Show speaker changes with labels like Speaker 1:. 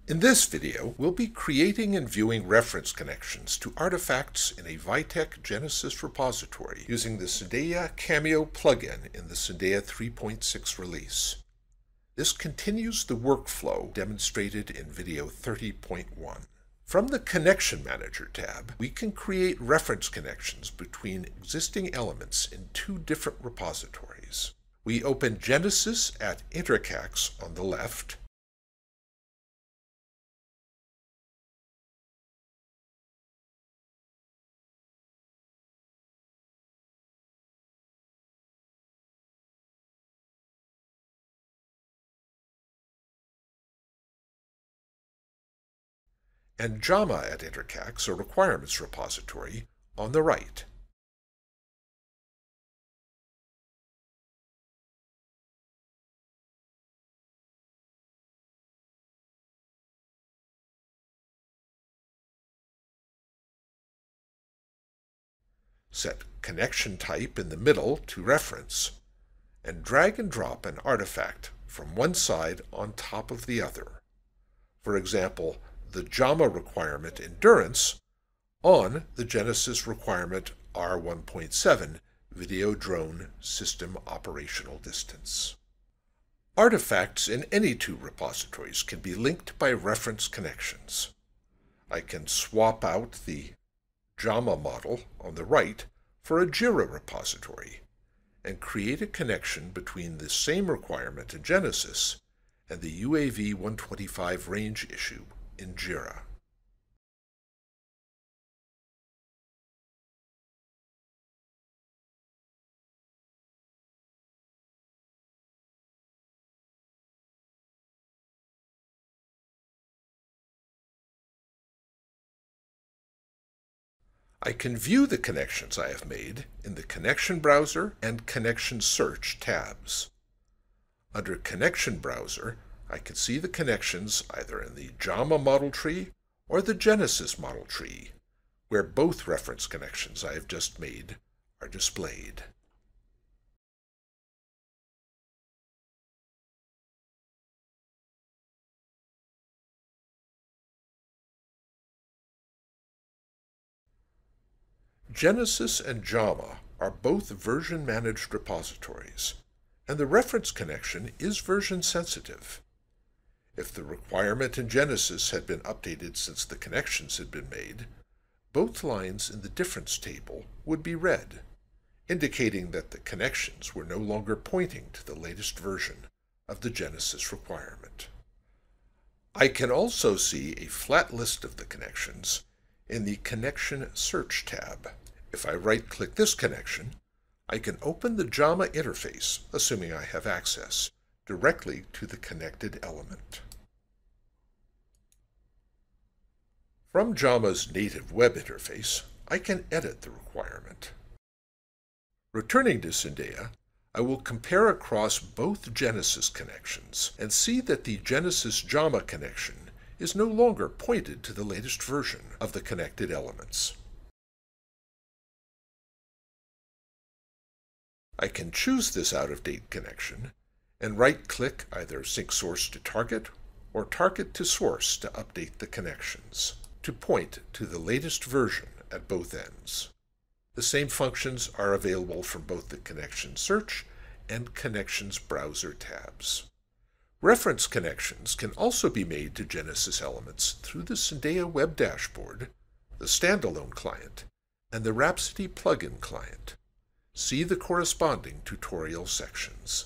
Speaker 1: In this video, we'll be creating and viewing reference connections to artifacts in a Vitech GENESYS repository using the Syndeia Cameo plugin in the Syndeia 3.6 release. This continues the workflow demonstrated in video 30.1. From the Connection Manager tab, we can create reference connections between existing elements in two different repositories. We open GENESYS at Intercax on the left, and JAMA at Intercax, a requirements repository, on the right. Set connection type in the middle to reference, and drag and drop an artifact from one side on top of the other. For example, the JAMA requirement endurance on the GENESYS requirement R1.7 video drone system operational distance. Artifacts in any two repositories can be linked by reference connections. I can swap out the JAMA model on the right for a JIRA repository and create a connection between the same requirement in GENESYS and the UAV 125 range issue in JIRA. I can view the connections I have made in the Connection Browser and Connection Search tabs. Under Connection Browser, I can see the connections either in the JAMA model tree or the GENESYS model tree, where both reference connections I have just made are displayed. GENESYS and JAMA are both version-managed repositories, and the reference connection is version-sensitive. If the requirement in GENESYS had been updated since the connections had been made, both lines in the difference table would be red, indicating that the connections were no longer pointing to the latest version of the GENESYS requirement. I can also see a flat list of the connections in the Connection Search tab. If I right-click this connection, I can open the JAMA interface, assuming I have access, directly to the connected element. From JAMA's native web interface, I can edit the requirement. Returning to Syndeia, I will compare across both GENESYS connections and see that the GENESYS JAMA connection is no longer pointed to the latest version of the connected elements. I can choose this out-of-date connection and right-click either Sync Source to Target or Target to Source to update the connections, to point to the latest version at both ends. The same functions are available from both the Connection Search and Connections Browser tabs. Reference connections can also be made to GENESYS elements through the Syndeia web dashboard, the standalone client, and the Rhapsody plugin client. See the corresponding tutorial sections.